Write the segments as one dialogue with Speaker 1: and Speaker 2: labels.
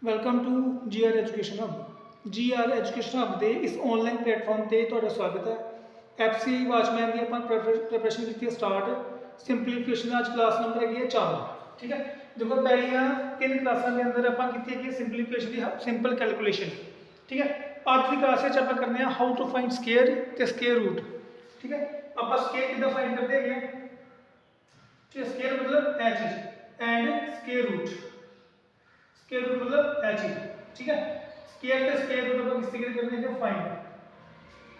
Speaker 1: Welcome to GR education hub. GR education hub ਦੇ ਇਸ online platform ਤੇ ਤੁਹਾਡਾ ਸਵਾਗਤ ਹੈ। FCI ਵਾਚਮੈਨ ਦੀ ਆਪਾਂ ਪ੍ਰੈਪਰੇਸ਼ਨ ਕੀਤੀ ਹੈ ਸਟਾਰਟ। ਸਿੰਪਲੀਫਿਕੇਸ਼ਨ ਅੱਜ ਕਲਾਸ ਨੰਬਰ ਹੈਗੀ ਹੈ 4। ਠੀਕ ਹੈ, ਦੇਖੋ ਪਹਿਲੀਆਂ 3 ਕਲਾਸਾਂ ਦੇ ਅੰਦਰ ਆਪਾਂ ਕੀਤੀ ਹੈ ਸਿੰਪਲੀਫਿਕੇਸ਼ਨ ਦੀ ਸਿੰਪਲ ਕੈਲਕੂਲੇਸ਼ਨ। ਠੀਕ ਹੈ, ਅੱਜ ਦੀ ਕਲਾਸ ਵਿੱਚ ਆਪਾਂ ਕਰਨੇ ਆ ਹਾਊ ਟੂ ਫਾਈਂਡ ਸਕੁਅਰ ਤੇ ਸਕੁਅਰ ਰੂਟ। ਠੀਕ ਹੈ, ਆਪਾਂ ਸਕੁਅਰ ਕਿੱਦਾਂ ਫਾਈਂਡ ਕਰਦੇ ਹੈਗੇ ਆ। ਸਕੁਅਰ मतलब ਇਹ ਚੀਜ਼ and square root. Square root मतलब ये चीज। ठीक है, स्क्वायर ते स्क्वायर रूट अपन किस तरीके करने हैं फाइंड।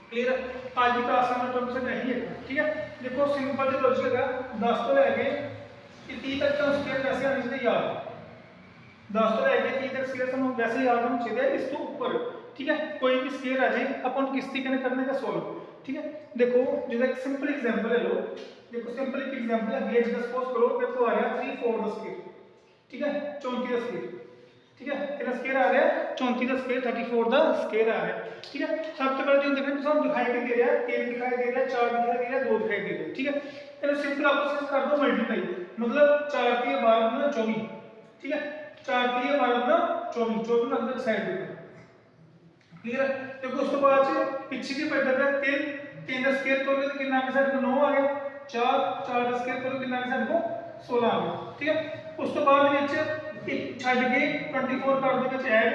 Speaker 1: क्लियर, आज की क्लास में टॉपिक नहीं है। ठीक है, देखो सिंपल जो लॉजिक है 10 तो लेके 30 तक का स्क्वायर कैसे आने चाहिए याद। 10 तो लेके 30 तक स्क्वायर हम वैसे याद होना चाहिए इस तो ऊपर। ठीक है, कोई भी स्क्वायर आ जाए अपन किस तरीके करने का सोल्व। ठीक है, देखो जैसे एक सिंपल एग्जांपल ले लो। देखो सिंपल एक एग्जांपल है गेज सपोज करो मेरे को आ गया 3 4 का स्क्वायर। ठीक है, 34 का स्क्वायर। ठीक है, कितना स्क्वायर आ रहा है 34 का स्क्वायर 34 का स्क्वायर आ रहा है। ठीक है, सबसे पहले जो देखो हम दिखाई के दे रहा है 3 दिखाई दे रहा है 4 दिखाई दे रहा है 2 दिखाई दे रहा है। ठीक है, चलो सिंपल आपस में कर दो मल्टीप्लाई, मतलब 4 3 12 गुना 24। ठीक है, 4 3 12 गुना 24 24 अंदर साइड पे। क्लियर है, देखो उसके बाद से पीछे की पढ़ रहा है 3 का स्क्वायर करोगे तो कितना आ गया 9 आ गया। 4 4 का स्क्वायर करोगे कितना आ गया 16 आ गया। ठीक है, उस तो बाद ਵਿੱਚ एक छड़ के 24 कर दे ਵਿੱਚ ऐड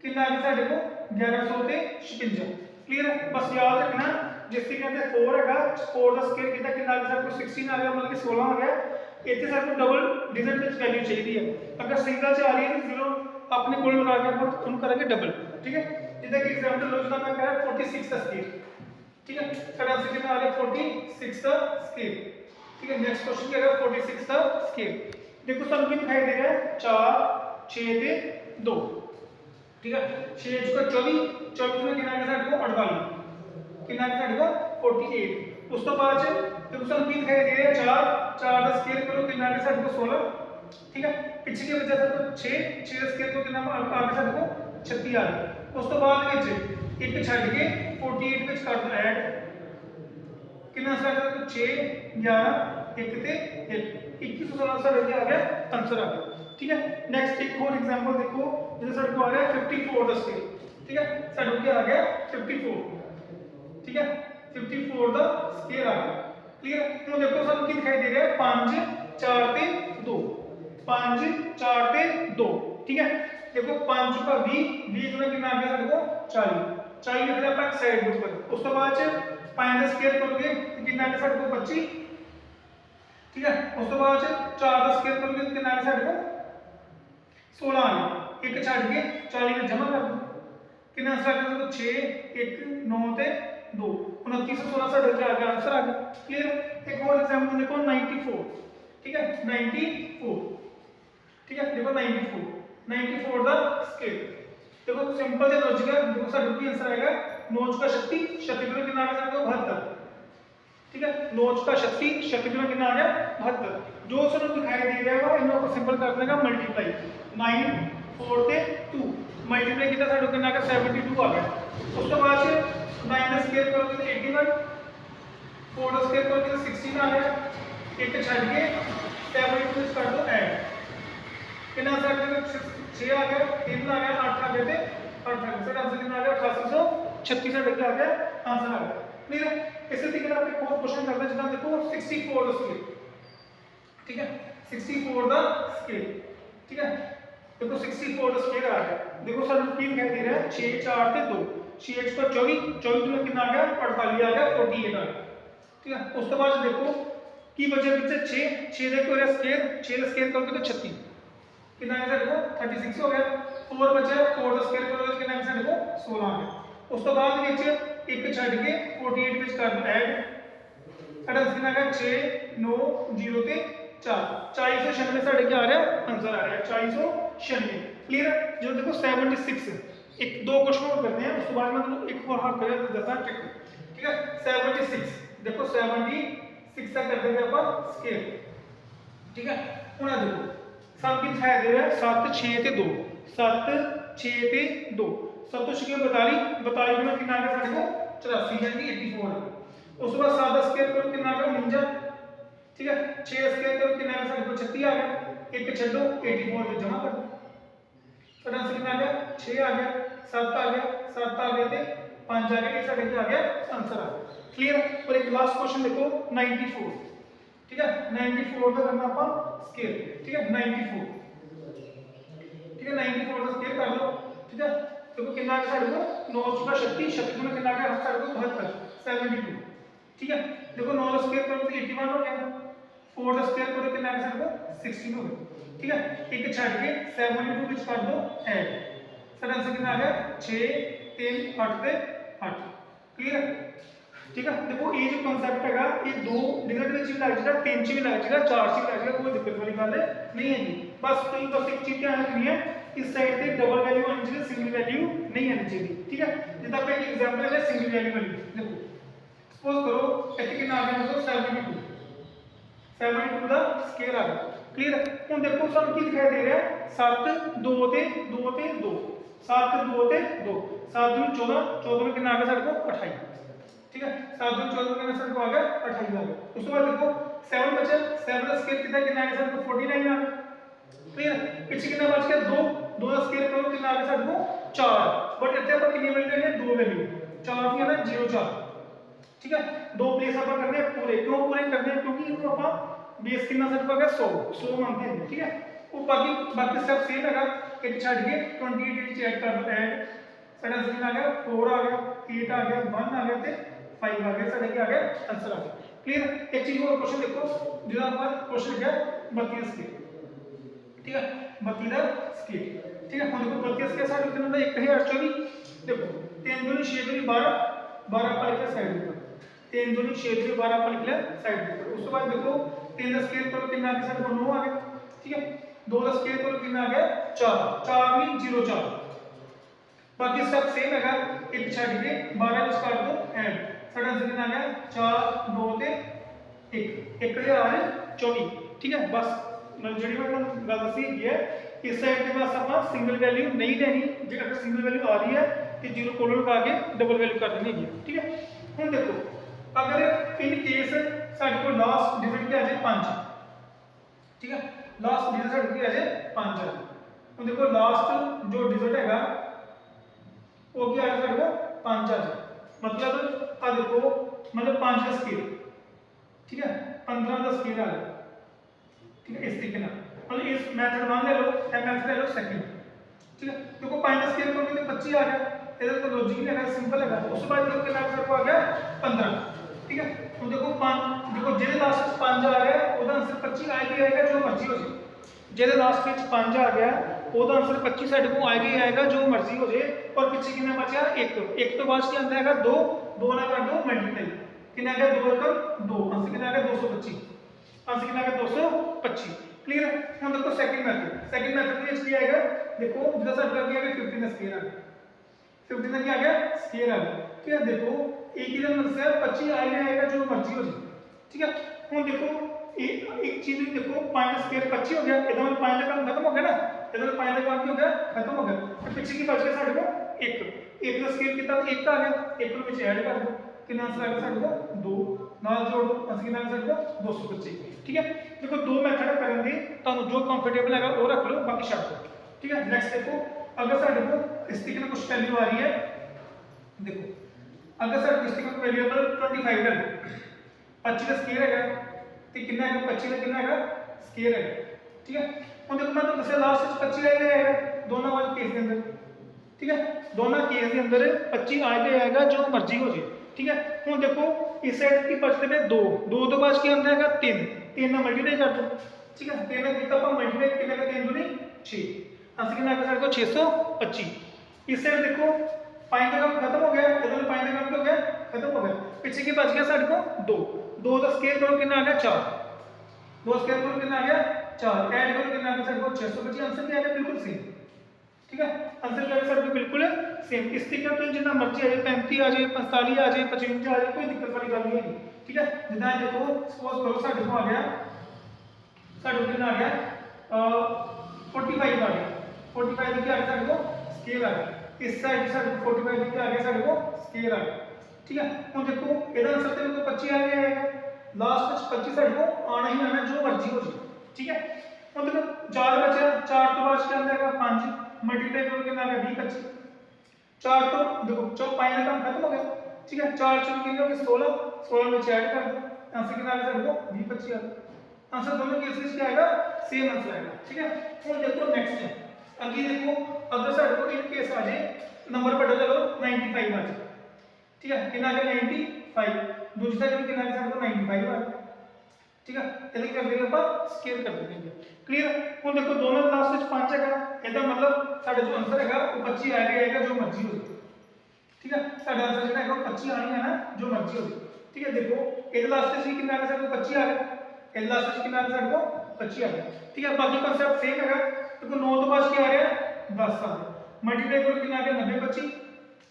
Speaker 1: कितना आ गया ਸਾਡੇ को 1156। क्लियर है, बस याद रखना जिस तरीके से 4 हैगा 4 ਦਾ ਸਕੁਅਰ ਕੀਤਾ ਕਿੰਨਾ ਆ ਗਿਆ ਸਾਡੇ को 16 आ गया, मतलब कि 16 आ गया। ਇੱਥੇ ਸਾਡੇ को ਡਬਲ ਡਿजिट ਵਿੱਚ ਵੈਲਿਊ ਚਾਹੀਦੀ ਹੈ। अगर सिंगल ਚ आ रही है तो जीरो अपने कोल लगा के अपन ਉਹਨੂੰ ਕਰਾਂਗੇ ਡਬਲ। ठीक है, ਜਿੱਦਾਂ कि एग्जांपल लो जितना मैं कह रहा 46 का स्क्वायर। ठीक है, साਡਾ आंसर कितना आ गया 46 का स्क्वायर। ठीक है, नेक्स्ट क्वेश्चन क्या है 46 का स्क्वायर। देखो सब की दिखाई दे रहा है 4 6 ते 2। ठीक है, 6 का 24 24 में कितना है साडे को 48 कितना है साडे को 48। उस तो बाद देखो सब की दिखाई दे रहा है 4 4 का स्क्वायर करो कितना है साडे को 16। ठीक है, पीछे की वजह से तो 6 6 का स्क्वायर को कितना आ गया साडे को 36 आ गया। उस तो बाद ਵਿੱਚ ਇੱਕ ਛੱਡ ਕੇ 48 ਵਿੱਚ ਕਰ ਦੋ ਐਡ कितना साडे को 6 11 1 ਤੇ 1 2116 साडे आ गया आंसर आ गया। ठीक है, नेक्स्ट एक और एग्जांपल देखो जैसे साडे को आ रहा है 54 का स्क्वायर। ठीक है, साडे को क्या आ गया 54। ठीक है, 54 का स्क्वायर आ गया। क्लियर, तो देखो सब की दिखाई दे रहा है 5 4 ਤੇ 2 5 4 ਤੇ 2। ठीक है, देखो 5 का 20 20 में कितना आ गया साडे को 40 40 लिख दिया अपन साइड के ऊपर। उस तो बाद 5 का स्क्वायर करोगे तो कितना आ गया साडे को 25। ठीक है, उस तो बाद 4 का स्क्वायर करोगे तो कितना आ गया साडे को 16 आ गया। एक छड़ के 40 में जमा कर दो कितना आंसर आ गया 6 1 9 ते 2 2916 साडे आ गया आंसर आ गया। क्लियर, एक और एग्जांपल देखो 94। ठीक है, 94। ठीक है, देखो 94 का स्क्वायर। देखो सिंपल से लॉजिक है। देखो साडे को आंसर आएगा 9 का 36 36 में कितना आ गया साडे को 72। ठीक है, 9 का 36 36 में कितना आ गया 72। जो सर दिखाई दे रहा है इनको सिंपल करने का मल्टीप्लाई 9 4 ते 2 मल्टीप्लाई कितना साडे को कितना आ गया 72 आ गया। उस तो बाद से 9 का स्क्वायर करोगे तो 81 4 का स्क्वायर करोगे तो 16 आ गया। एक छड़ के 72 कर दो ऐड कितना आंसर 6 आ गया 3 आ गया 8 आ गया ते 8 आ गया। सर आंसर कितना आ गया 8836 साडे आ गया आंसर आ गया। क्लियर, इसी तरीके से आप एक और क्वेश्चन करते हैं जितना देखो 64 का स्क्वायर। ठीक है, 64 का स्क्वायर। ठीक है, देखो 64 का स्क्वायर आ गया। देखो सर की दिखाई दे रहा है 6 4 ते 2 6 का 24 24 में कितना आ गया 48 आ गया 48 आ गया। ठीक है, उस तो बाद देखो की वजह पीछे 6 6 देखो ये स्क्वायर 6 का स्क्वायर करोगे तो 36 कितना आंसर देखो 36 हो गया। 4 बचा 4 का स्क्वायर करोगे कितना आंसर देखो 16 आ गया। उस तो बाद ਵਿੱਚ एक छड़ के 48 ਵਿੱਚ कर दो ऐड साडा कितना आ गया 6 9 0 ਤੇ 4 496 साडे क्या आ रहा है आंसर आ रहा है 496। क्लियर, जो देखो 76 एक दो क्वेश्चन और करते हैं उस बाद में मतलब एक और हाथ करें तो 10 ट्रिक। ठीक है, 76 देखो 76 का कर देंगे अपन स्क्वायर। ठीक है, ਹੁਣ ਆ देखो सब की दिखाई दे रहा है 7 6 ਤੇ 2 7 6 ਤੇ 2 7 तो 6 42 42 में कितना आ गया साडे को 84 यानी 84। उस बाद 7 का स्क्वायर करो कितना आ गया 49। ठीक है, 6 का स्क्वायर करो कितना आ गया साडे को 36 आ गया। एक छड्डो 84 में जमा कर दो। साडा आंसर कितना आ गया 6 आ गया 7 आ गया 7 आ गया ते 5 आ गया ये साडे क्या आ गया आंसर आ गया क्लियर। और एक लास्ट क्वेश्चन देखो 94 ठीक है 94 का करना अपन स्केल ठीक है 94 ठीक है 94 का स्केल कर लो ठीक है देखो कितना आ गया साडे को 9 चुका 36 36 में कितना आ गया साडे को 72 72 ठीक है देखो 9 का स्केल करो तो 81 हो गया 4 का स्केल करो कितना आ गया साडे को 16 हो गया ठीक है एक छड़ के 72 विच कर दो ऐड साडा आंसर कितना आ गया 6 3 8 ते 8 क्लियर ठीक है देखो ये जो कांसेप्ट हैगा ये दो डिजिट ਵਿੱਚ ਵੀ ਲੱਗ ਜਾਏਗਾ तीन ਚ ਵੀ ਲੱਗ ਜਾਏਗਾ चार ਚ भी ਲੱਗ जाएगा कोई दिक्कत वाली गल नहीं है जी बस तुम बस एक चीज ध्यान रखनी है इस साइड पे डबल वैल्यू होनी चाहिए सिंगल वैल्यू नहीं आनी चाहिए ठीक है जिदा पे एक एग्जांपल है सिंगल वैल्यू वाली देखो सपोज करो ਇੱਥੇ ਕਿੰਨਾ ਆ ਗਿਆ देखो 72 72 ਦਾ स्केल आ गया क्लियर ਹੁਣ देखो ਸਾਨੂੰ ਕੀ ਦਿਖਾਈ ਦੇ ਰਿਹਾ 7 2 ਤੇ 2 ਤੇ 2 7 2 ਤੇ 2 7 ਨੂੰ 14 14 में कितना आ गया साडे को 28 ठीक है 7 2 14 में साडे को आ गया 28 आ गया उसके बाद देखो 7 बचा 7 का स्केल कितना कितना आ गया साडे को 49 आ गया क्लियर पीछे कितना बच गया 2 2 का स्केल करो कितना आ गया साडे को 4 बट ਇੱਥੇ ਆਪਾਂ ਕਿੰਨੀ ਵੈਲਿਊ ਲੈਣੀ ਹੈ 2 वैल्यू 4 ਦੀਆਂ ना 0 4 ठीक है दो प्लेस ਆਪਾਂ करने हैं पूरे क्यों पूरे करने हैं क्योंकि इनको ਆਪਾਂ बेस कितना साडे को आ गया 100 100 मानते हैं ठीक है वो बाकी स्टेप सेम हैगा एक छड़ के 28 ਵਿੱਚ ऐड कर दो ऐड साडा आंसर कितना आ गया 4 आ गया 8 आ गया 1 आ गया ते 5 आ गया साडा क्या आ गया आंसर आ गया क्लियर एक चीज और क्वेश्चन देखो जिसका हमारा क्वेश्चन है 32 स्केल ठीक है 32 ਦਾ स्केल ठीक है हम देखो 32 स्केल साडे कितना ਹੁੰਦਾ 1024 देखो 3 2 6 2 12 12 पा लिखा साइड पे 3 2 6 2 12 पा लिखा साइड पे उसके बाद देखो 3 का स्केल करो कितना आ गया साडे को 9 आ गया ठीक है 2 का स्केल करो कितना आ गया 4 4 भी 0 4 बाकी सब सेम हैगा एक छड़ के 12 ਵਿੱਚ ਕਰ ਦੋ ਐਡ ਸਾਡਾ ਆंसर कितना आ गया 4 2 ਤੇ 1 1024 ठीक है बस ਜਿਹੜੀ ਮੈਂ ਤੁਹਾਨੂੰ ਗੱਲ ਦੱਸੀ ਹੈ ਇਸ ਸਾਈਡ ਤੇ ਬਸ ਆਪਾਂ ਸਿੰਗਲ ਵੈਲਿਊ ਨਹੀਂ ਲੈਣੀ ਜੇ ਅਗਰ ਸਿੰਗਲ ਵੈਲਿਊ ਆ ਰਹੀ ਹੈ ਤੇ ਜ਼ੀਰੋ ਕੋਲੋਨ ਲਗਾ ਕੇ ਡਬਲ ਵੈਲਿਊ ਕਰ ਦੇਣੀ ਹੈ ਠੀਕ ਹੈ ਹੁਣ ਦੇਖੋ अगर इन केस ਸਾਡੇ ਕੋਲ ਲਾਸਟ ਡਿਜਿਟ ਕੀ ਆ ਜਾਏ 5 ठीक है लास्ट डिजिट साडे की आ जाए 5 आ तो देखो लास्ट जो डिजिट हैगा वो क्या आ साडे को 5 आ जाए मतलब आ देखो मतलब 5 का स्केल ठीक है 15 का स्केल आ गया ठीक है इस तरीके ना मतलब इस मेथड 1 ले लो या मेथड ले लो सेकंड ठीक है देखो 5 का स्केल करोगे तो 25 आ गया इधर तो लॉजिक नहीं है सिंपल है उसके बाद देखो कितना आंसर को आ गया 15 ठीक है तो देखो 5 देखो जेदे लास्ट 5 आ गया ਉਹਦਾ ਆਨਸਰ 25 ਆਏਗਾ ਜੋ ਮਰਜ਼ੀ ਹੋ ਜੇ ਜਿਹਦੇ ਲਾਸਟ ਵਿੱਚ 5 ਆ ਗਿਆ ਉਹਦਾ ਆਨਸਰ 25 ਸਾਡੇ ਕੋਲ ਆਏਗਾ ਜੋ ਮਰਜ਼ੀ ਹੋ ਜੇ ਔਰ ਪਿੱਛੇ ਕਿੰਨਾ ਬਚਿਆ 1 1 ਤੋਂ ਬਾਅਦ ਕੀ ਆਂਦਾ ਹੈਗਾ 2 2 ਨਾਲ ਕਰ ਦੋ ਮਲਟੀਪਲਾਈ ਕਿੰਨਾ ਆ ਗਿਆ 2 1 2 ਆਨਸਰ ਕਿੰਨਾ ਆ ਗਿਆ 225 ਆਨਸਰ ਕਿੰਨਾ ਆ ਗਿਆ 225 ਕਲੀਅਰ ਹੁਣ ਦੇਖੋ ਸੈਕਿੰਡ ਮੈਥਡ ਦੇ ਵਿੱਚ ਕੀ ਆਏਗਾ ਦੇਖੋ ਜਿਹਦਾ ਸਾਡਾ ਕੀ ਆ ਗਿਆ 15 ਦਾ ਸਕੇਅਰ ਆ ਗਿਆ 15 ਦਾ ਕੀ ਆ ਗਿਆ ਸਕੇਅਰ ਆ ਗਿਆ ठीक है देखो एक ही नंबर से 25 आएगा जो मर्जी हो जाए ठीक है ਹੁਣ ਦੇਖੋ एक चीज देखो 5 का स्केल 25 हो गया इधर में 5 का काम खत्म हो गया ना इधर में 5 का काम क्या हो गया खत्म हो गया तो पीछे की बच गया साडे को 1 1 का स्केल कितना 1 आ गया 1 को पीछे ऐड कर दो कितना आंसर आ गया साडे को 2 ਨਾਲ जोड़ दो आंसर कितना आंसर को 225 ठीक है देखो दो मेथड करन दी ਤੁਹਾਨੂੰ जो कंफर्टेबल हैगा वो रख लो बाकी छੱਡ दो ठीक है नेक्स्ट देखो अगर साडे को इस तरीके से कुछ वैल्यू आ रही है देखो अगर सर डिस्ट्रिक्ट वेरिएबल 25 है 25 का स्केल है ਤੇ ਕਿੰਨਾ ਹੈ 25 ਦਾ ਕਿੰਨਾ ਹੈਗਾ ਸਕੇਅਰ ਹੈ ਠੀਕ ਹੈ ਹੁਣ ਦੇਖੋ ਮੈਂ ਤੁਹਾਨੂੰ ਦੱਸਿਆ ਲਾਸਟ ਵਿੱਚ 25 ਆਏਗਾ ਦੋਨਾਂ ਵਾਲੇ ਕੇਸ ਦੇ ਅੰਦਰ ਠੀਕ ਹੈ ਦੋਨਾਂ ਕੇਸ ਦੇ ਅੰਦਰ 25 ਆਏਗਾ ਜੋ ਮਰਜ਼ੀ ਹੋ ਜੇ ਠੀਕ ਹੈ ਹੁਣ ਦੇਖੋ ਇਸ ਸਾਈਡ ਕੀ ਬਚਦੇ ਨੇ 2 2 ਤੋਂ ਬਾਅਦ ਕੀ ਆਉਂਦਾ ਹੈਗਾ 3 3 ਨਾਲ ਮਲਟੀਪਲਾਈ ਕਰ ਦੋ ਠੀਕ ਹੈ 3 ਨਾਲ ਕੀਤਾ ਆਪਾਂ ਮਲਟੀਪਲਾਈ ਕਿੰਨਾ ਦਾ 3 दूनी 6 ਅਸੀਂ ਕਿੰਨਾ ਕਰ ਸਕਦੇ 625 इस साइड देखो 5 का काम खत्म हो गया इधर 5 का काम क्या हो गया खत्म हो गया पीछे की बच गया साडे को 2 2 का स्केल करो कितना आ गया 4 2 स्केल करो कितना आ गया 4 ऐड करो कितना आ गया साडे को 625 आंसर क्या आ गया बिल्कुल सेम ठीक है आंसर क्या आ गया साडे को बिल्कुल सेम इस तरीके तो जितना मर्जी आ जाए 35 आ जाए 45 आ जाए 55 आ जाए कोई दिक्कत वाली गल नहीं है ठीक है जितना देखो सपोज करो साडे को आ गया साडे को कितना आ गया 45 आ गया 45 का क्या आ गया साडे को स्केल आ गया इस साइड साडे को 45 का आ गया साडे को स्केल आ गया ठीक है ਹੁਣ देखो ਇਹਦਾ ਆਨਸਰ ਤੇ ਕੋ 25 ਆ ਗਿਆ ਹੈ ਲਾਸਟ ਵਿੱਚ 25 ਸਾਡੇ ਕੋ ਆਣਾ ਹੀ ਆਣਾ ਜੋ ਮਰਜ਼ੀ ਹੋ ਜਾਏ ਠੀਕ ਹੈ ਹੁਣ ਦੇਖੋ 4 ਬਚਿਆ 4 ਤੋਂ ਬਾਅਦ ਕੀ ਆਉਂਦਾ ਹੈਗਾ 5 मल्टीप्लाई करो कितना आ गया 20 25 4 तो देखो 4 पाई का काम खत्म हो गया ठीक है 4 4 कितने हो गए 16 16 में ऐड कर दो आंसर कितना आ गया देखो 20 25 आ गया आंसर दोनों केस में क्या आएगा सेम आंसर आएगा ठीक है और देखो नेक्स्ट है अगली देखो अगर साइड को इन केस आ जाए नंबर बड़ा चलो 95 आ जाए ठीक है कितना आ गया 95 दूसरी साइड में कितना आ गया 95 आ गया ठीक है ਇਹਦੇ ਕਰ ਦੇਗੇ ਆਪਾਂ ਸਕੇਅਰ ਕਰ ਦੇਗੇ ਕਲੀਅਰ ਹੁਣ ਦੇਖੋ ਦੋਨੋਂ ਲਾਸਟ ਵਿੱਚ 5 ਹੈਗਾ ਇਹਦਾ ਮਤਲਬ ਸਾਡਾ ਜੋ ਆਨਸਰ ਹੈਗਾ ਉਹ 25 ਆ ਜਾਏਗਾ ਜੋ ਮਰਜ਼ੀ ਹੋ ਜਾਏ ठीक है साडा आंसर ਜਿਹੜਾ ਹੈਗਾ 25 ਆਣੀ ਹੈ ਨਾ ਜੋ ਮਰਜ਼ੀ ਹੋ ਜਾਏ ठीक है देखो ਇਹਦੇ ਲਾਸਟ ਵਿੱਚ ਕਿੰਨਾ ਆ ਗਿਆ ਸਾਡੇ ਕੋਲ 25 ਆ ਗਿਆ ਇਹਦੇ ਲਾਸਟ ਵਿੱਚ ਕਿੰਨਾ ਆ ਗਿਆ ਸਾਡੇ ਕੋਲ 25 ਆ ਗਿਆ ठीक है बाकी कांसेप्ट सेम हैगा देखो 9 तो बाद क्या आ गया 10 आ गया मल्टीप्लाई करो कितना आ गया 90 25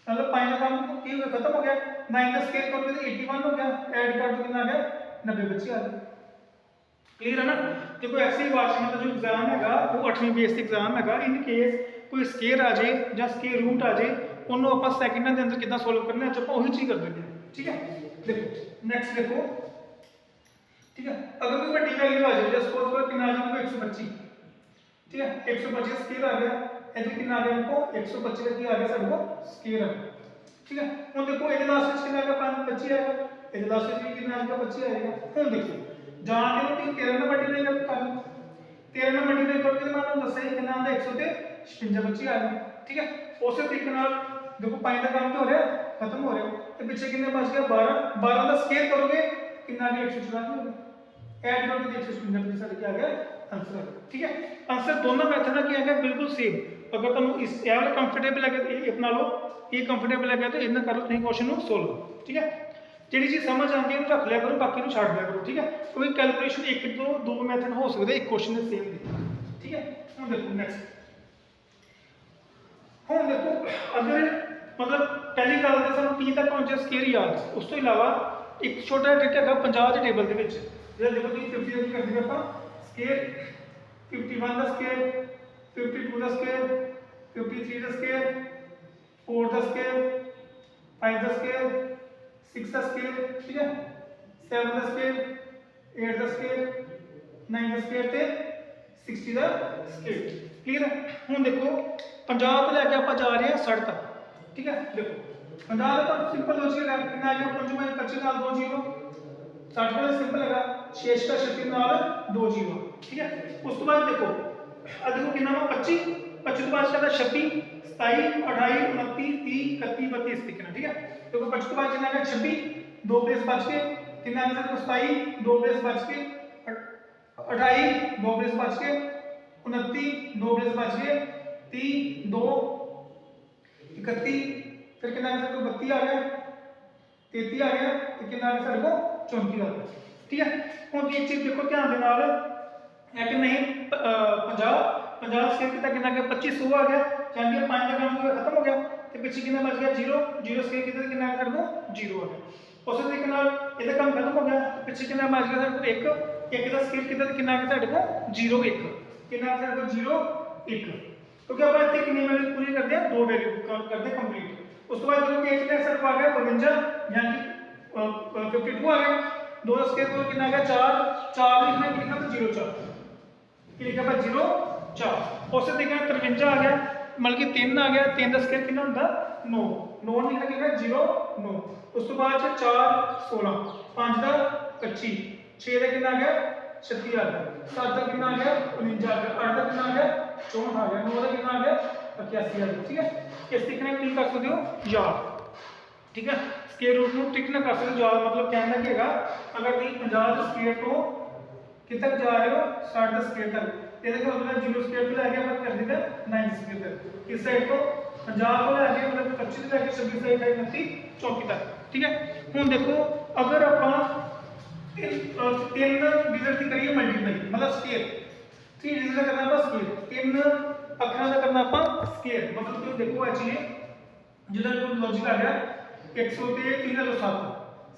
Speaker 1: मतलब पाई का काम ये खत्म हो गया 9 का स्क्वायर करोगे तो 81 हो गया ऐड कर दो कितना आ गया 90 25 आ गया क्लियर है ना देखो ऐसे ही वार्षिक मतलब जो एग्जाम हैगा वो 8वीं बेस एग्जाम हैगा इन केस कोई स्केयर आ जाए या स्केयर रूट आ जाए ਉਹਨੂੰ ਆਪਾਂ ਸੈਕਿੰਡਾਂ ਦੇ ਅੰਦਰ ਕਿੱਦਾਂ ਸੋਲਵ ਕਰਨਾ ਅੱਜ ਆਪਾਂ ਉਹੀ ਚੀਜ਼ ਕਰ ਦਿੰਦੇ ਹਾਂ ਠੀਕ ਹੈ ਦੇਖੋ ਨੈਕਸਟ ਦੇਖੋ ठीक है अगर कोई बड़ी वैल्यू आ जाए जस्ट सपोज करो कितना आ जाए 125 ठीक है 125 स्केयर आ गया इधर कितना आ गया हमको 125 का आ गया साडे को स्केयर आ गया ठीक है ਹੁਣ देखो ਇਹਦੇ ਲਾਸਟ ਵਿੱਚ ਕਿੰਨਾ ਆ ਗਿਆ 25 ਆਏਗਾ ਇਹਦੇ ਲਾਸਟ ਵਿੱਚ ਕਿੰਨਾ ਆ ਗਿਆ 25 ਆਏਗਾ ਹੁਣ ਦੇਖੋ ਜਾਂ ਤੇ ਤੁਸੀਂ 13 ਨਾਲ ਮਲਟੀਪਲਾਈ ਕਰ ਲਓ 13 ਨਾਲ ਮਲਟੀਪਲਾਈ ਕਰਕੇ ਮੈਂ ਤੁਹਾਨੂੰ ਦੱਸਿਆ ਕਿੰਨਾ ਆਉਂਦਾ 100 ਤੇ 56 25 ਆ ਗਿਆ ठीक है ਉਸੇ ਤਰੀਕੇ ਨਾਲ देखो पाई का काम क्या हो रहा है खत्म हो रहा है तो पीछे कितने बच गया 12 12 का स्केयर करोगे कितना आ गया 184 हो गया ऐड करोगे तो 156 के साथ क्या आ गया आंसर ठीक है आंसर दोनों मेथड का क्या है बिल्कुल सेम अगर तुम इस ये वाला कंफर्टेबल है ये अपना लो ये कंफर्टेबल है तो इतना कर लो तुम क्वेश्चन को सोल्व ठीक है ਜਿਹੜੀ ਚੀਜ਼ ਸਮਝ ਆਉਂਦੀ ਹੈ ਉਹਨੂੰ ਰੱਖ ਲਿਆ ਕਰੋ ਬਾਕੀ ਨੂੰ ਛੱਡ ਦਿਆ ਕਰੋ ਠੀਕ ਹੈ ਕੋਈ ਕੈਲਕੂਲੇਸ਼ਨ ਇੱਕ ਤੋਂ ਦੋ ਮੈਥਡ ਹੋ ਸਕਦੇ ਇੱਕ ਕੁਐਸਚਨ ਦੇ ਸੇਮ ਦੇ ਠੀਕ ਹੈ ਹੁਣ ਦੇਖੋ ਨੈਕਸਟ ਹੁਣ ਦੇਖੋ ਅਗਰ मतलब पहली गल तो सानू टी तक पहुंचे स्केयर याद उस तो इलावा एक छोटा ट्रिक है 50 के टेबल के विच जे देखो तुम 50 की कर दिया ਆਪਾਂ स्केयर 51 ਦਾ स्केयर 52 ਦਾ स्केयर 53 ਦਾ स्केयर 4 ਦਾ स्केयर 5 ਦਾ स्केयर 6 ਦਾ स्केयर ठीक है 7 ਦਾ स्केयर 8 ਦਾ स्केयर 9 ਦਾ स्केयर ਤੇ 60 ਦਾ स्केयर क्लियर है ਹੁਣ देखो 50 ਤੋਂ ਲੈ ਕੇ ਆਪਾਂ ਜਾ ਰਹੇ ਹਾਂ 60 तक ठीक है देखो 50 तो सिंपल लॉजिक है कितना आ गया 25 नाल 2 जीरो 60 वाला सिंपल हैगा 6 का 36 नाल 2 जीरो ठीक है उस तो बाद देखो आ देखो कितना है 25 25 तो बाद का 26 27 28 29 30 31 32 लिखना ठीक है देखो 25 तो बाद कितना है 26 दो प्लेस बच के कितना है सर 27 दो प्लेस बच के 28 दो प्लेस बच के 29 दो प्लेस बच के 30 दो 31 फिर कितना आंसर को 32 आ गया 33 आ गया तो कितना आंसर को 34 आ गया ठीक है ਹੁਣ एक चीज देखो ध्यान ਦੇ ਨਾਲ है कि नहीं 50 50 स्केयर कितना कितना गया 2500 आ गया यानी कि 5 का काम खत्म हो गया ਤੇ ਪਿੱਛੇ ਕਿੰਨਾ ਬਚ ਗਿਆ 0 0 स्केयर कितना आंसर को 0 आ गया ਉਸੇ ਤਰੀਕੇ ਨਾਲ ਇਹਦਾ ਕੰਮ ਖਤਮ ਹੋ ਗਿਆ ਪਿੱਛੇ ਕਿੰਨਾ ਬਚ ਗਿਆ ਸਾਡੇ ਕੋਲ 1 1 ਦਾ स्केयर कितना आंसर ਸਾਡੇ ਕੋਲ 0 1 कितना आंसर को 0 1 क्योंकि आप इतने कितनी वैल्यू पूरी करते हैं दो वैल्यू करते हैं कंप्लीट उस बाद जो कि एक आंसर को आ गया 52 यानी कि 52 आ गया दो स्केयर को कितना आ गया 4 4 लिखना कितना तो 0 4 ये लिखा है 0 4 उसे देखा 53 आ गया मतलब कि 3 आ गया 3 का स्केयर कितना होता 9 9 लिखना कितना 0 9 उस तो बाद 4 16 5 का 25 6 का कितना आ गया 36 आ गया 7 का कितना आ गया 49 आ गया 8 का कितना आ गया 64 आ गया 9 का कितना आ गया 81 आ गया ठीक है इस तरीके ਨਾਲ ਕੀ ਕਰ ਸਕਦੇ ਹੋ ਯਾਦ ठीक है स्केयर रूट ਨੂੰ ਟ੍ਰਿਕ ਨਾ ਕਰ ਸਕਦੇ ਯਾਦ मतलब कहना कि ਹੈਗਾ अगर ਤੁਸੀਂ 50 ਦੇ स्केयर ਤੋਂ ਕਿੱਥੇ ਤੱਕ ਜਾ ਰਹੇ ਹੋ 60 ਦੇ स्केयर तक ਇਹਦੇ ਕੋਲ मतलब 0 स्केयर ਤੋਂ ਲੈ ਕੇ ਆਪਾਂ ਕਰ ਦਿੰਦੇ 9 स्केयर तक इस साइड ਤੋਂ 50 ਤੋਂ ਲੈ ਕੇ मतलब 25 ਤੋਂ ਲੈ ਕੇ 26 ਸਾਈਡ ਤੱਕ 29 34 तक ठीक है ਹੁਣ ਦੇਖੋ अगर ਆਪਾਂ तीन डिजिट की करिए मल्टीप्लाई मतलब स्केयर 3 डिजिट का करना है स्केयर तीन अखरों का करना है स्केयर मतलब कि देखो आ चीज जिधर को लॉजिक आ गया 100 ਤੇ 3 ਨਾਲ 7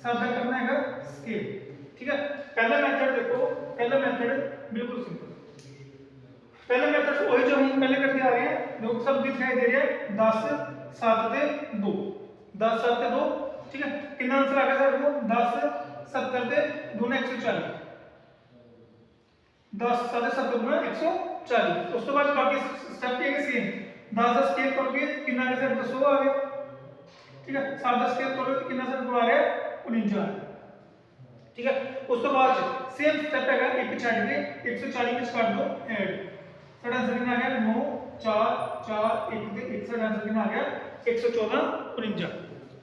Speaker 1: 7 का करना है स्केयर ठीक है पहला मेथड देखो पहला मेथड बिल्कुल सिंपल पहला मेथड वही जो हम पहले करते आ रहे हैं देखो सब दिखाई दे रहा है 10 7 ਤੇ 2 10 7 ਤੇ 2 ठीक है कितना आंसर आ गया सर को 10 70 ਤੇ 2 ने 140 10 7 70 गुना 140 उस तो बाद बाकी स्टेप के सेम 10 ਦਾ ਸਕੇਅਰ ਕਰੋਗੇ तो कितना आ गया सर 100 आ गया। ठीक है 7 का स्केयर करोगे तो कितना सर को आ रहा है 49 आ रहा है। ठीक है उस तो बाद सेम स्टेप है एक छड़ के 140 में कर दो ऐड साडा आंसर कितना आ गया 9 4 4 1 ਤੇ 1 साडा आंसर कितना आ गया 114 49।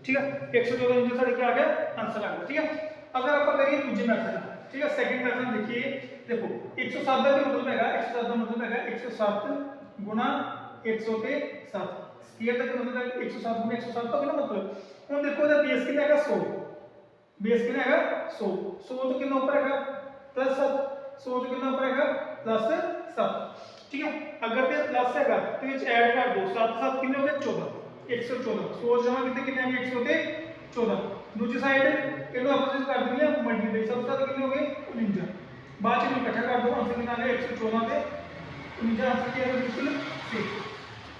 Speaker 1: ठीक है 114 49 साडा क्या आ गया आंसर आ गया। ठीक है अगर आप करिए दूसरे मेथड ठीक है सेकंड मेथड देखिए देखो 107 का मतलब हैगा 107 का मतलब हैगा 107 गुना 100 ਤੇ 7 स्केयर का मतलब है 107 गुना 107 तो कितना मतलब ਹੁਣ देखो ਇਹਦਾ ਬੇਸ ਕਿੰਨਾ ਹੈਗਾ 100 ਬੇਸ ਕਿੰਨਾ ਹੈਗਾ 100 100 ਤੋਂ ਕਿੰਨਾ ਉੱਪਰ ਹੈਗਾ प्लस 7 100 ਤੋਂ ਕਿੰਨਾ ਉੱਪਰ ਹੈਗਾ प्लस 7। ठीक है अगर ਤੇ प्लस हैगा ਤੇ ਵਿੱਚ ਐਡ ਕਰ ਦੋ 7 7 ਕਿੰਨੇ ਹੋ ਗਏ 14 114 100 ਜਮਾ ਕਿਤੇ ਕਿੰਨੇ ਆ ਗਏ 100 ਤੇ 14 दूसरी साइड ਇਹਨੂੰ ਆਪਸ ਵਿੱਚ ਕਰ ਦਿੰਦੇ ਆ ਮਲਟੀਪਲਾਈ ਸਭ ਤੋਂ ਕਿੰਨੇ ਹੋ ਗਏ 49 ਬਾਅਦ ਚ ਇਹਨੂੰ ਇਕੱਠਾ ਕਰ ਦੋ ਆਂਸਰ ਕਿੰਨਾ ਆ ਗਿਆ 114 ਤੇ 49 आंसर क्या है बिल्कुल सेम।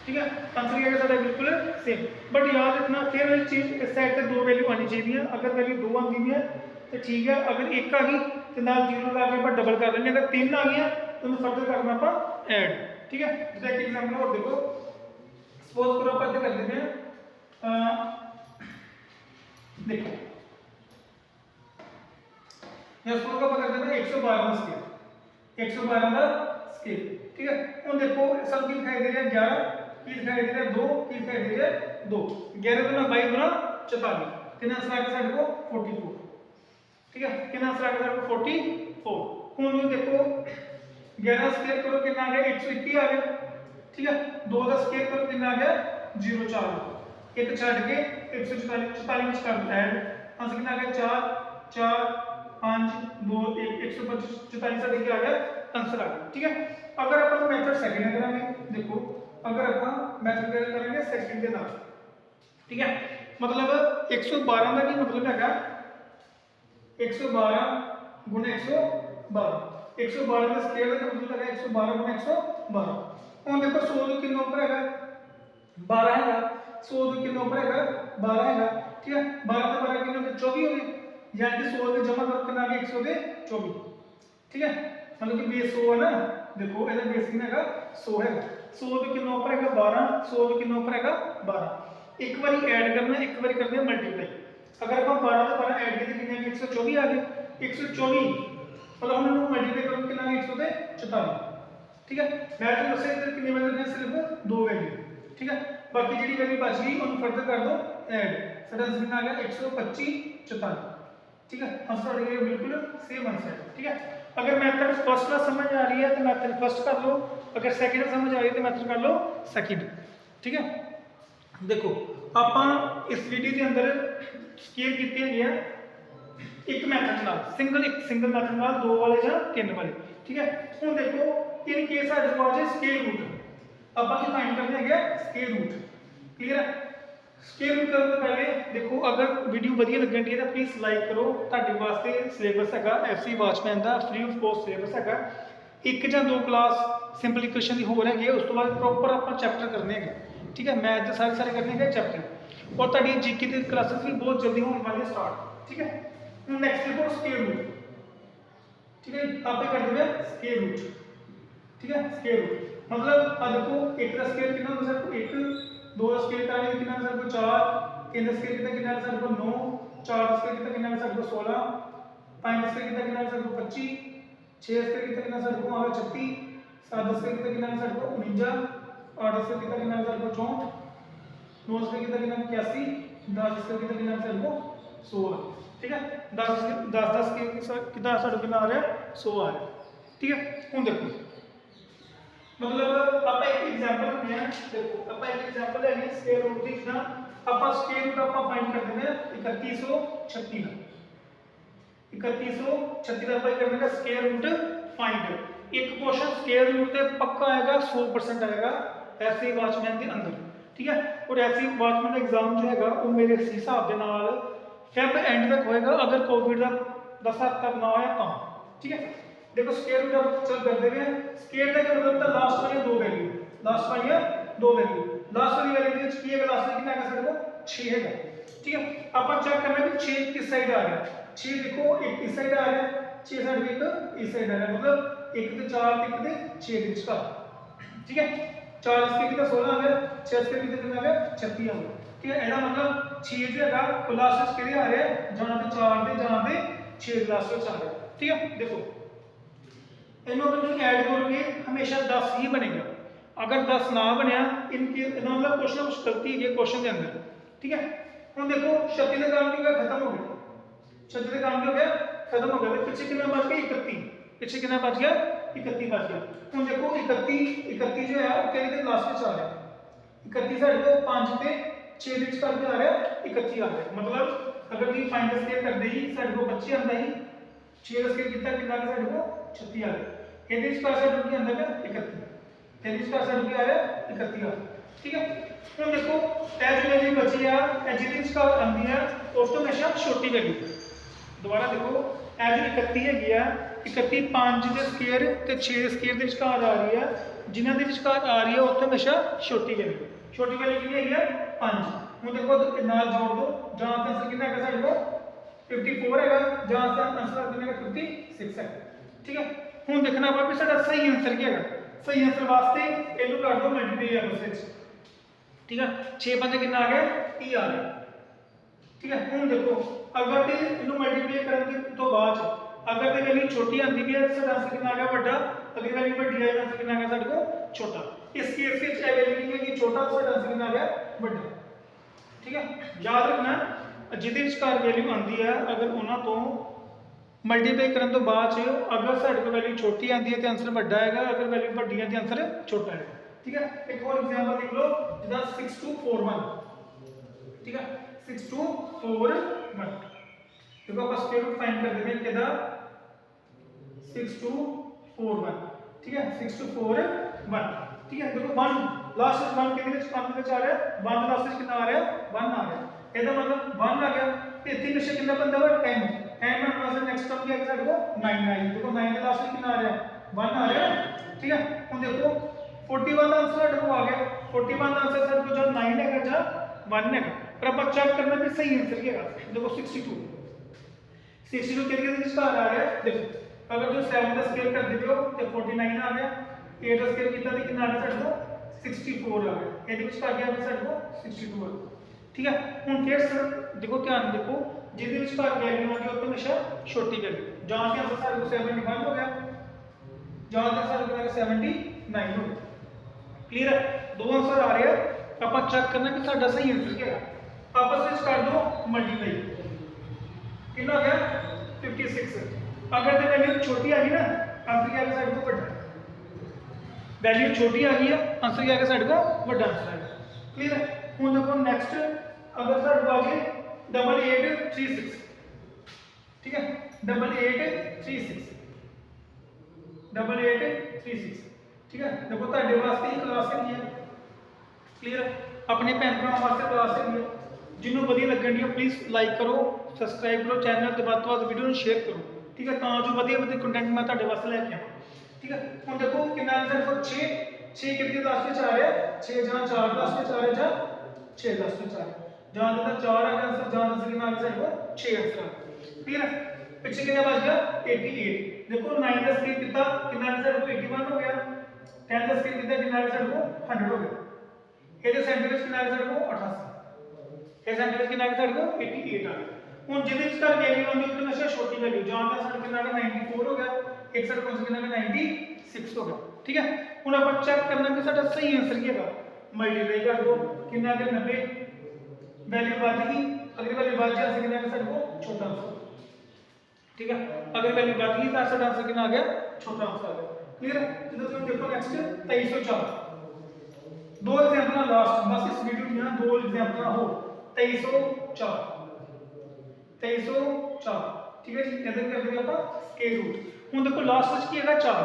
Speaker 1: ठीक है आंसर क्या है बिल्कुल सेम बट याद रखना फिर एक चीज इस साइड से दो वैल्यू आनी चाहिए अगर वैल्यू 2 आती है तो ठीक है अगर एक आ गई तो नाल 0 लगा के अपन डबल कर लेंगे अगर 3 आ गई तो उन्हें फर्दर करना अपन ऐड। ठीक है जैसे एक एग्जांपल और देखो सपोज करो अपन कर देते हैं देखो या सपोज को अपन कर देते हैं 112 का स्केल 112 का स्केल। ठीक है ਹੁਣ देखो सब की दिखाई दे रहा है 11 की दिखाई दे रहा है 2 की दिखाई दे रहा है 2 11 गुना 22 गुना 44 कितना आंसर आ गया साडे को 44। ठीक है कितना आंसर आ गया साडे को 44। ਹੁਣ ये देखो 11 स्क्वायर करो कितना आ गया 121 आ गया। ठीक है 2 का स्क्वायर करो कितना आ गया 04 एक छड़ के 144 44 में कर दो ऐड आंसर कितना आ गया 4 4 5 2 1 125 44 साडे क्या आ गया आंसर आ गया। ठीक है अगर अपन मेथड सेकंड करेंगे देखो अगर अपन मेथड करेंगे सेकंड के नाल ठीक है मतलब 112 का की मतलब हैगा 112 गुना 112 112 का स्केयर का मतलब हैगा 112 गुना 112। ਹੁਣ देखो 100 ਤੋਂ ਕਿੰਨਾ ਉੱਪਰ ਹੈਗਾ 12 ਹੈਗਾ 100 ਤੋਂ ਕਿੰਨਾ ਉੱਪਰ ਹੈਗਾ 12 ਹੈਗਾ। ठीक है 12 ਤੋਂ 12 ਕਿੰਨਾ ਤੇ 24 ਹੋ ਗਏ यानी कि 100 से जमा करो कितना आ गया 100 से 24। ठीक है मतलब कि बेस 100 है ना देखो ਇਹਦਾ ਬੇਸ ਕਿੰਨਾ ਹੈਗਾ 100 ਹੈਗਾ 100 ਤੋਂ ਕਿੰਨਾ ਉੱਪਰ ਹੈਗਾ 12 100 ਤੋਂ ਕਿੰਨਾ ਉੱਪਰ ਹੈਗਾ 12 ਇੱਕ ਵਾਰੀ ਐਡ ਕਰਨਾ ਇੱਕ ਵਾਰੀ ਕਰਦੇ ਹਾਂ ਮਲਟੀਪਲਾਈ ਅਗਰ ਆਪਾਂ 12 ਤੋਂ 12 ਐਡ ਕੀਤੇ ਕਿੰਨੇ 124 ਆ ਗਏ 124 मतलब हम लोग मल्टीप्लाई करो कितना है 100 से 44। ठीक है मैं तो ਦੱਸਿਆ ਇੱਧਰ ਕਿੰਨੇ ਵੈਲਿਊ ਨੇ ਸਿਰਫ ਦੋ ਵੈਲਿਊ। ठीक है ਬਾਕੀ ਜਿਹੜੀ ਵੈਲਿਊ ਬਚ ਗਈ ਉਹਨੂੰ ਫਰਦਰ ਕਰ ਦੋ ਐਡ ਸਾਡਾ ਆਂਸਰ ਕਿੰਨਾ ਆ ਗਿਆ 125 44। ठीक है आंसर आ गया बिल्कुल सेम आंसर। ठीक है अगर मेथड फर्स्ट क्लास समझ आ रही है तो मेथड फर्स्ट कर लो अगर सेकंड समझ आ रही है तो मेथड कर लो सेकंड। ठीक है देखो ਆਪਾਂ ਇਸ ਵੀਡੀਓ ਦੇ ਅੰਦਰ ਸਕੇਲ ਕੀਤੇ ਹੈਗੇ ਆ ਇੱਕ ਮੈਥਡ ਨਾਲ ਸਿੰਗਲ ਮੈਥਡ ਨਾਲ ਦੋ ਵਾਲੇ ਜਾਂ ਤਿੰਨ ਵਾਲੇ। ਠੀਕ ਹੈ ਹੁਣ ਦੇਖੋ ਇਨ ਕੇਸ ਸਾਡੇ ਕੋਲ ਆ ਜੇ ਸਕੇਲ ਰੂਟ ਆਪਾਂ ਕੀ ਫਾਈਂਡ ਕਰਨਾ ਹੈਗਾ ਸਕੇਲ ਰੂਟ। ਕਲੀਅਰ ਹੈ स्केल रूट करने से पहले देखो अगर वीडियो बढ़िया लगनी है तो प्लीज़ लाइक करो ਤੁਹਾਡੇ ਵਾਸਤੇ ਸਿਲੇਬਸ ਹੈਗਾ FC watchman the free of cost syllabus ਹੈਗਾ ਇੱਕ ਜਾਂ ਦੋ ਕਲਾਸ ਸਿੰਪਲੀਫਿਕੇਸ਼ਨ ਦੀ ਹੋਰ ਹੈਗੀ ਉਸ ਤੋਂ ਬਾਅਦ ਪ੍ਰੋਪਰ ਆਪਾਂ ਚੈਪਟਰ ਕਰਨੇ ਹੈਗੇ। ਠੀਕ ਹੈ ਮੈਥ ਦੇ ਸਾਰੇ ਕਰਨੇ ਹੈਗੇ ਚੈਪਟਰ ਔਰ ਤੁਹਾਡੀ ਜੀਕੇ ਦੀ ਕਲਾਸਿਸ ਵੀ ਬਹੁਤ ਜਲਦੀ ਹੋਣ ਵਾਲੀ ਸਟਾਰਟ। ਠੀਕ है ਹੁਣ ਨੈਕਸਟ ਦੇਖੋ ਸਕੇਲ ਰੂਟ। ठीक है आप कर देंगे स्केल रूट। ठीक है स्केल रूट मतलब आ देखो एक का स्केल कितना होता है एक 2 का स्केल करेंगे कितना सर को 4 3 का स्केल कितना सर को 9 4 का स्केल कितना सर को 16 5 का स्केल कितना सर को 25 6 का स्केल कितना सर को 36 7 का स्केल कितना सर को 49 8 का स्केल कितना सर को 64 9 का स्केल कितना 81 10 का स्केल कितना सर को 16। ठीक है 10 का स्केल कितना सर को कितना आ रहा है 100 आ रहा है। ठीक है ਹੁਣ देखो मतलब ਆਪਾਂ ਇੱਕ ਐਗਜ਼ਾਮਪਲ ਲੈਂਦੇ ਆ ਦੇਖੋ ਆਪਾਂ ਇੱਕ ਐਗਜ਼ਾਮਪਲ ਲੈਣੀ ਸਕੁਅਰ ਰੂਟ ਦੀ ਜਿੱਦਾਂ ਆਪਾਂ ਸਕੁਅਰ ਰੂਟ ਆਪਾਂ ਫਾਈਂਡ ਕਰ ਦਿੰਦੇ ਆ 3136 ਦਾ 3136 ਦਾ ਆਪਾਂ ਕਰਨਾ ਹੈ ਸਕੁਅਰ ਰੂਟ ਫਾਈਂਡ ਇੱਕ ਕੁਐਸਚਨ ਸਕੁਅਰ ਰੂਟ ਤੇ ਪੱਕਾ ਆਏਗਾ 100% ਆਏਗਾ ਐਸਏ ਵਾਚਮੈਨ ਦੇ ਅੰਦਰ। ਠੀਕ ਹੈ ਔਰ ਐਸਏ ਵਾਚਮੈਨ ਦਾ ਐਗਜ਼ਾਮ ਜੋ ਹੈਗਾ ਉਹ ਮੇਰੇ ਹਿਸਾਬ ਦੇ ਨਾਲ ਫੈਬ ਐਂਡ ਤੱਕ ਹੋਏਗਾ ਅਗਰ ਕੋਵਿਡ ਦਾ ਹਿਸਾਬ ਤੱਕ ਨਾ ਆਇਆ ਤਾਂ। ठीक है देखो स्केयर रूट अब चल कर देंगे स्केयर का मतलब था लास्ट वाली दो वैल्यू लास्ट वाली वैल्यू के की है लास्ट में कितना आ सकता है 6 है। ठीक है अपन चेक करना है 6 किस साइड आ रहा है 6 देखो एक इस साइड आ रहा है 6 साइड एक इस साइड आ रहा है मतलब एक ते 4 ते 6 के बीच का। ठीक है 4 स्केयर कितना 16 आ गया, 6 स्केयर कितना आ गया 36 आ गया। ठीक है, ਇਹਦਾ मतलब 6 जो हैगा ਉਹ ਲਾਸਟ ਵਿੱਚ ਕਿਹਦੇ ਆ ਰਿਹਾ ਜਾਂ ਤੇ 4 ਦੇ ਜਾਂ ਤੇ 6 ਦੇ ਲਾਸਟ ਵਿੱਚ ਆ ਰਿਹਾ। ठीक है, देखो ਇਹਨੂੰ अगर तुम ऐड करोगे हमेशा 10 ही बनेगा। अगर 10 ना बनया इनके मतलब कुछ ना कुछ गलती है क्वेश्चन के अंदर। ठीक है, हम देखो 36 का काम क्या खत्म हो गया, 36 का काम क्या हो गया खत्म हो गया। पीछे कितना बच गया 31, पीछे कितना बच गया 31 बच गया। हम देखो 31 जो है वो कहते लास्ट में आ रहा है। 31 साइड को 5 पे 6 विच करके आ रहा है 31 आ रहा है। मतलब अगर जी 5 स्केयर कर दी साइड को 25 आता ही 6 स्केयर कितना कितना का साइड को 36 आ रहा है। ਇਹਦੇ ਵਿੱਚ ਪਾਸਾ ਡੁੱਬ ਕੇ ਆਂਦਾ ਹੈ 31, ਇਹਦੇ ਵਿੱਚ ਪਾਸਾ ਡੁੱਬ ਕੇ ਆ ਰਿਹਾ 31 ਆ। ਠੀਕ ਹੈ, ਹੁਣ ਦੇਖੋ ਇਹ ਜੋ ਵੈਲਿਊ ਬਚੀ ਆ ਇਹ ਜਿਹਦੇ ਵਿੱਚ ਕਾ ਆਂਦੀ ਆ ਉਸ ਤੋਂ ਹਮੇਸ਼ਾ ਛੋਟੀ ਵੈਲਿਊ। ਦੁਬਾਰਾ ਦੇਖੋ ਇਹ ਜੋ 31 ਹੈਗੀ ਆ 31 5 ਦੇ ਸਕੁਅਰ ਤੇ 6 ਸਕੁਅਰ ਦੇ ਵਿਚਕਾਰ ਆ ਰਹੀ ਆ, ਜਿਨ੍ਹਾਂ ਦੇ ਵਿਚਕਾਰ ਆ ਰਹੀ ਆ ਉਸ ਤੋਂ ਹਮੇਸ਼ਾ ਛੋਟੀ ਵੈਲਿਊ। ਛੋਟੀ ਵੈਲਿਊ ਕਿੰਨੀ ਹੈਗੀ ਆ 5। ਹੁਣ ਦੇਖੋ ਨਾਲ ਜੋੜ ਦੋ ਜਾਂ ਤਾਂ ਆਨਸਰ ਕਿੰਨਾ ਹੈਗਾ ਸਾਡੇ ਕੋਲ 54 ਹੈਗਾ ਜਾਂ ਤਾਂ ਆਨਸਰ ਕਿੰਨਾ ਹੈਗਾ 56 ਹੈ। ठीक है, ਹੁਣ ਦੇਖਣਾ ਆਪਾਂ ਵੀ ਸਾਡਾ ਸਹੀ ਆਨਸਰ ਕੀ ਹੈਗਾ। ਸਹੀ ਆਨਸਰ ਵਾਸਤੇ ਇਹਨੂੰ ਕਰ ਦੋ ਮਲਟੀਪਲਾਈ ਆਪਸ ਵਿੱਚ। ਠੀਕ ਹੈ, 6 5 ਕਿੰਨਾ ਆ ਗਿਆ 30 ਆ ਗਿਆ। ਠੀਕ ਹੈ, ਹੁਣ ਦੇਖੋ ਅਗਰ ਤੇ ਇਹਨੂੰ ਮਲਟੀਪਲਾਈ ਕਰਨ ਤੋਂ ਬਾਅਦ ਅਗਰ ਤੇ ਵੈਲਿਊ ਛੋਟੀ ਆਂਦੀ ਵੀ ਹੈ ਸਾਡਾ ਆਨਸਰ ਕਿੰਨਾ ਆ ਗਿਆ ਵੱਡਾ, ਅਗਰ ਵੈਲਿਊ ਵੱਡੀ ਆਈ ਆਨਸਰ ਕਿੰਨਾ ਆ ਗਿਆ ਸਾਡੇ ਕੋਲ ਛੋਟਾ। ਇਸ ਕੇਸ ਵਿੱਚ ਇਹ ਵੈਲਿਊ ਨਹੀਂ ਹੈ ਕਿ ਛੋਟਾ, ਸਾਡਾ ਆਨਸਰ ਕਿੰਨਾ ਆ ਗਿਆ ਵੱਡਾ। ਠੀਕ ਹੈ, ਯਾਦ ਰੱਖਣਾ ਜਿਹਦੇ ਵਿਚਕਾਰ ਵੈਲਿਊ ਆਂਦੀ ਹੈ ਅਗਰ ਉਹਨਾਂ ਤੋਂ ਮਲਟੀਪਲਾਈ ਕਰਨ ਤੋਂ ਬਾਅਦ ਚ ਅਗਰ ਸਾਡੇ ਕੋਲ ਵੈਲਿਊ ਛੋਟੀ ਆਂਦੀ ਹੈ ਤੇ ਆਨਸਰ ਵੱਡਾ ਆਏਗਾ, ਅਗਰ ਵੈਲਿਊ ਵੱਡੀ ਹੈ ਤੇ ਆਨਸਰ ਛੋਟਾ ਆਏਗਾ। ਠੀਕ ਹੈ, ਇੱਕ ਹੋਰ ਐਗਜ਼ਾਮਪਲ ਦੇਖ ਲਓ ਜਿਹਦਾ 6241। ਠੀਕ ਹੈ, 6241 देखो ਆਪਾਂ स्क्वायर रूट फाइंड कर देंगे किदा 6241। ठीक है, 6241। ठीक है, देखो 1 लास्ट में 1 कितने ਵਿੱਚ 5 ਵਿੱਚ ਆ ਰਿਹਾ 1 ਲਾਸਟ ਵਿੱਚ ਕਿੰਨਾ ਆ ਰਿਹਾ 1 ਆ ਰਿਹਾ। ਇਹਦਾ मतलब 1 आ गया ਤੇ ਇੱਥੇ ਪਿੱਛੇ ਕਿੰਨਾ ਬੰਦਾ ਵਾ 10 10 ਨਾਲ ਆਨਸਰ ਨੈਕਸਟ ਟਰਮ ਕੀ ਆ ਸਾਡੇ ਕੋਲ 9 9। देखो 9 ਦੇ ਲਾਸਟ ਵਿੱਚ ਕਿੰਨਾ ਆ ਰਿਹਾ 1 ਆ ਰਿਹਾ। ठीक है, ਹੁਣ ਦੇਖੋ 41 ਦਾ ਆਨਸਰ ਸਾਡੇ ਕੋਲ ਆ ਗਿਆ। 41 ਦਾ ਆਨਸਰ ਸਾਡੇ ਕੋਲ ਜਾਂ 9 ਹੈਗਾ ਜਾਂ 1 ਹੈਗਾ, ਪਰ ਆਪਾਂ ਚੈੱਕ ਕਰਨਾ ਵੀ ਸਹੀ ਆਨਸਰ ਕੀ ਹੈਗਾ। देखो 62 कितने के विचकार आ रहा है। देखो अगर जो 7 का स्केयर कर देते हो तो 49 आ गया, 8 का स्केयर कितना थे कितना आ गया साडे को 64 आ गया, ਇਹਦੇ ਵਿੱਚ ਆ ਗਿਆ ਸਾडे को 62 आ गया। ठीक है, ਹੁਣ ਫਿਰ ਸਰ ਦੇਖੋ ਧਿਆਨ ਦੇਖੋ ਜਿਹਦੇ ਵਿੱਚ ਘਰ ਵੈਲਿਊ ਆ ਗਈ ਉਹ ਤੋਂ ਹਮੇਸ਼ਾ ਛੋਟੀ ਵੈਲਿਊ ਜਾਂ ਕਿ ਆਨਸਰ ਸਾਡੇ ਕੋਲ 71 ਹੋ ਗਿਆ ਜਾਂ ਤਾਂ ਸਾਡੇ ਕੋਲ 79 ਹੋ ਗਿਆ। ਕਲੀਅਰ ਹੈ, ਦੋ ਆਨਸਰ ਆ ਰਹੇ ਆ, ਆਪਾਂ ਚੈੱਕ ਕਰਨਾ ਕਿ ਸਾਡਾ ਸਹੀ ਆਨਸਰ ਕੀ ਹੈ। ਆਪਸ ਵਿੱਚ ਕਰ ਦੋ ਮਲਟੀਪਲਾਈ कितना हो गया 56। अगर तो वैल्यू छोटी आ गई ना आंसर क्या आएगा साइड को बड़ा, वैल्यू छोटी आ गई है आंसर क्या आएगा साइड को बड़ा आंसर आएगा। क्लियर है, हुन देखो नेक्स्ट अगर साइड को आ गई 8836। ठीक है, 8836 8836। ठीक है, देखो ਤੁਹਾਡੇ ਵਾਸਤੇ ਹੀ ਕਲਾਸ ਹੈਗੀ ਹੈ। क्लियर है, अपने भैन भरावां वास्ते क्लास हैगी है। जिन्हों वधिया लगन दी प्लीज़ लाइक करो, सबसक्राइब करो चैनल ते ਵੱਧ ਤੋਂ ਵੱਧ वीडियो शेयर करो। ठीक है, ਤਾਂ जो वधिया कंटेंट मैं ਤੁਹਾਡੇ वास्ते लेके आवां। ठीक है, ਹੁਣ देखो कितना आंसर को 6 कितने लास्ट में आ रहा है 6 जहां 4 लास्ट में आ रहा है ਜਾਂ 6 लास्ट में आ रहा है जहां तक 4 आ गया आंसर जहां आंसर कितना आ गया को 6 आंसर आ गया। क्लियर है, पीछे कितना बच गया 88। देखो 9 का स्केयर कितना आंसर को 81 हो गया, 10 का स्केयर कितना आंसर को 100 हो गया, ਇਹਦੇ ਸੈਂਟਰ ਵਿੱਚ ਕਿੰਨਾ ਆਂਸਰ को 88, ਇਹ ਸੈਂਟਰ ਵਿੱਚ ਕਿੰਨਾ ਆਂਸਰ को 88 ਆ ਗਿਆ। ਹੁਣ ਜਿਹਦੇ ਵਿੱਚ ਕਰ ਵੈਲਿਊ ਆਉਂਦੀ ਉਹ ਹਮੇਸ਼ਾ ਛੋਟੀ ਵੈਲਿਊ ਜਾਂ ਤਾਂ ਸਾਡਾ ਕਿੰਨਾ ਆ ਗਿਆ 94 ਹੋ ਗਿਆ, ਇੱਕ ਸਾਡਾ ਕੋਲ ਕਿੰਨਾ ਆ ਗਿਆ 96 ਹੋ ਗਿਆ। ਠੀਕ ਹੈ, ਹੁਣ ਆਪਾਂ ਚੈੱਕ ਕਰਨਾ ਕਿ ਸਾਡਾ ਸਹੀ ਆਂਸਰ ਕੀ ਹੈਗਾ। ਮਲਟੀਪਲਾਈ ਕਰ ਦੋ ਕਿੰਨਾ ਆ ਗਿਆ 90, ਵੈਲਿਊ ਵੱਧ ਗਈ, ਅਗਰ ਵੈਲਿਊ ਵੱਧ ਜਾਏ ਕਿੰਨਾ ਆ ਗਿਆ ਸਾਡੇ ਕੋਲ ਛੋਟਾ ਆਂਸਰ। ਠੀਕ ਹੈ, ਅਗਰ ਵੈਲਿਊ ਵੱਧ ਗਈ ਤਾਂ ਸਾਡਾ ਆਂਸਰ ਕਿੰਨਾ ਆ ਗਿਆ ਛੋਟਾ ਆਂਸਰ ਆ ਗਿਆ। क्लियर है, ਜਦੋਂ ਤੁਸੀਂ ਦੇਖੋ ਨੈਕਸਟ 2304 दो एग्जांपल लास्ट बस इस वीडियो में दो एग्जांपल हो 2304। ठीक है जी, इधर कर देंगे अपन स्क्वायर रूट। हुन देखो लास्ट ਵਿੱਚ ਕੀ ਹੈਗਾ 4,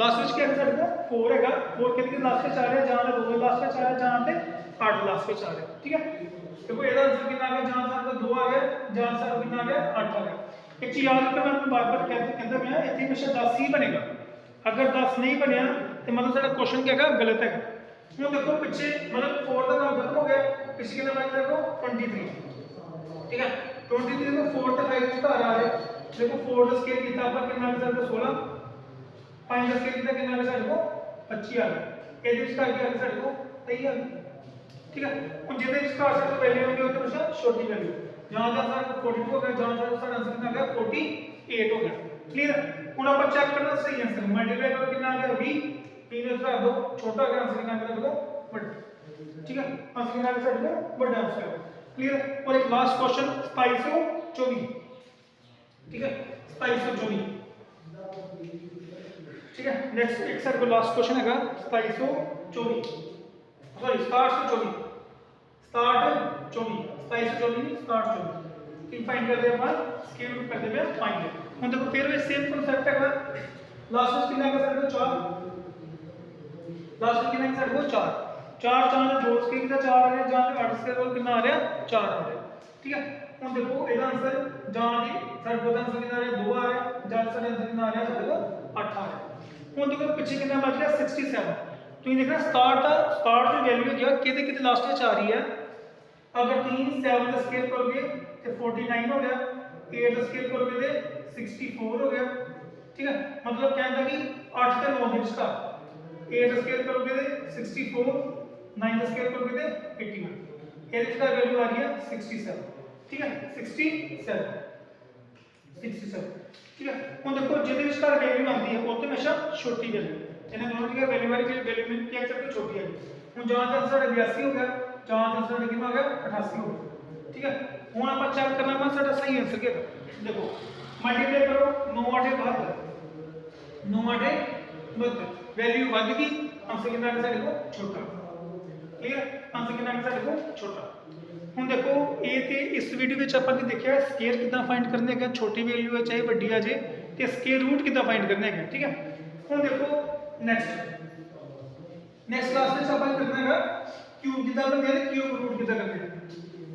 Speaker 1: लास्ट ਵਿੱਚ ਕੀ ਹੈਗਾ ਸਾਡੇ ਕੋਲ 4 ਹੈਗਾ, 4 ਕਿਹਦੇ ਲਾਸਟ ਵਿੱਚ ਆ ਰਿਹਾ ਜਾਂ ਤਾਂ 2 ਲਾਸਟ ਵਿੱਚ ਆ ਰਿਹਾ ਜਾਂ ਤੇ 8 ਲਾਸਟ ਵਿੱਚ ਆ ਰਿਹਾ। ठीक है, देखो ਇਹਦਾ ਆਨਸਰ ਕਿੰਨਾ ਆ ਗਿਆ ਜਾਂ ਤਾਂ 2 ਆ ਗਿਆ ਜਾਂ ਤਾਂ ਕਿੰਨਾ ਆ ਗਿਆ 8 ਆ ਗਿਆ। ਇੱਕ ਚੀਜ਼ ਯਾਦ ਰੱਖਣਾ ਮੈਂ ਬਾਰ-ਬਾਰ ਕਹਿੰਦਾ ਮੈਂ ਇੱਥੇ ਹਮੇਸ਼ਾ 10 ਹੀ ਬਣੇਗਾ, ਅਗਰ 10 ਨਹੀਂ ਬਣਿਆ ਤੇ ਮਤਲਬ ਸਾਡਾ ਕੁਐਸਚਨ ਕੀ ਹੈਗਾ ਗਲਤ ਹੈਗਾ। ਹੁਣ ਦੇਖੋ ਪਿੱਛੇ मतलब 4 ਦਾ ਕੰਮ ਖਤਮ हो गया, ਪਿੱਛੇ ਕਿੰਨਾ ਬਚ ਰਿਹਾ को 23। ठीक है, 23 को 4 ਤੇ 5 ਵਿੱਚ ਘਰ ਆ ਰਿਹਾ। देखो 4 ਦਾ स्केयर कितना ਆਪਾਂ ਕਿੰਨਾ ਆ ਗਿਆ 16, 5 ਦਾ स्केयर कितना कितना आ गया ਸਾਡੇ को 25 आ गया। ਇਹਦੇ ਵਿੱਚ ਕਰਕੇ ਆ ਸਾਡੇ ਕੋਲ ਸਹੀ ਆ ਗਈ। ठीक है हम जितने इसका आंसर वैल्यू होगी उतने हमेशा छोटी वैल्यू जहां जहां आंसर 42 हो गया जहां जहां आंसर कितना आ गया 48 हो गया क्लियर हुन आप चेक करना सही आंसर मल्टीप्लाई करो कितना आ गया 20 3 ने उतार दो छोटा आ गया आंसर कितना आ गया बड़ा ठीक है आंसर कितना आ गया साडे बड़ा आंसर है क्लियर और एक लास्ट क्वेश्चन 2724 ठीक है 2724 ठीक है नेक्स्ट एक सर को लास्ट क्वेश्चन है 2724 सॉरी स्टार्ट से 2724 की फाइंड कर दे अपन स्केल रूट कर दे फाइंड हम देखो फिर वही सेम कांसेप्ट है लास्ट में कितना है सर 4 लास्ट में कितना है सर 4 4 4 दो स्केल का 4 आ रहा है जहां 8 स्केल का कितना आ रहा है 4 आ रहा है ठीक है हम देखो ਇਹਦਾ आंसर जहां जी सर को आंसर कितना आ रहा है 2 आ रहा है जहां सर आंसर कितना आ रहा है सर को 8 आ रहा है हम देखो पीछे कितना बच गया 67 तो ये देखना स्टार्ट जो वैल्यू है किते किते लास्ट में आ रही है अगर 3 7 का स्केल करोगे तो 49 हो गया 8 का स्केल करोगे तो 64 हो गया ठीक है मतलब कहता कि 8 से 9 के विचकार 8 का स्केल करोगे तो 64 9 का स्केल करोगे तो 81 ये इसका वैल्यू आ रही है 67 ठीक है 67 ठीक है हम देखो जिहदे विचकार वैल्यू आती है वो तो हमेशा छोटी वैल्यू इन्हें दोनों की वैल्यू वाली वैल्यू में क्या करते छोटी है हम जहां तक साडा 82 हो गया जहां तक साडा कितना हो गया 88 हो गया ठीक है हुन आप चेक करना है साडा सही आंसर क्या देखो मल्टीप्लाई करो 9 8 72 9 8 72 वैल्यू बढ़ गई आंसर कितना है साडे को छोटा क्लियर आंसर कितना है साडे को छोटा ਹੁਣ देखो ए ਤੇ इस वीडियो ਵਿੱਚ ਆਪਾਂ ਨੇ ਦੇਖਿਆ ਸਕੁਅਰ ਕਿਦਾਂ ਫਾਈਂਡ ਕਰਨੇ ਹੈਗਾ ਛੋਟੀ ਵੈਲਿਊ ਹੈ ਚਾਹੇ ਵੱਡੀ ਆ ਜੇ ਤੇ ਸਕੁਅਰ ਰੂਟ ਕਿਦਾਂ ਫਾਈਂਡ ਕਰਨੇ ਹੈਗਾ ਠੀਕ ਹੈ ਹੁਣ ਦੇਖੋ नेक्स्ट क्लास में अपन करना है क्यूब कितना बनते हैं क्यूब रूट कितना करते हैं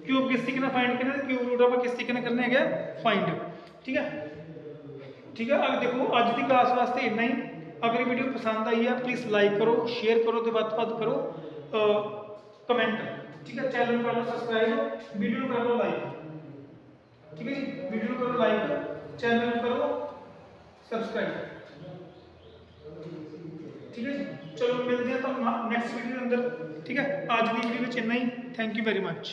Speaker 1: क्यूब किस तरीके से फाइंड करना है क्यूब रूट अपन किस तरीके से करने हैं फाइंड ठीक है अब देखो आज की क्लास वास्ते इतना ही अगर वीडियो पसंद आई है प्लीज़ लाइक करो शेयर करो तो ਵੱਧ करो कमेंट ठीक है चैनल कर लो सब्सक्राइब वीडियो कर लो लाइक ठीक है जी वीडियो करो लाइक चैनल करो सब्सक्राइब ठीक है चलो मिलते हैं तो नेक्स्ट वीडियो के अंदर ठीक है आज की वीडियो में इतना ही थैंक यू वेरी मच।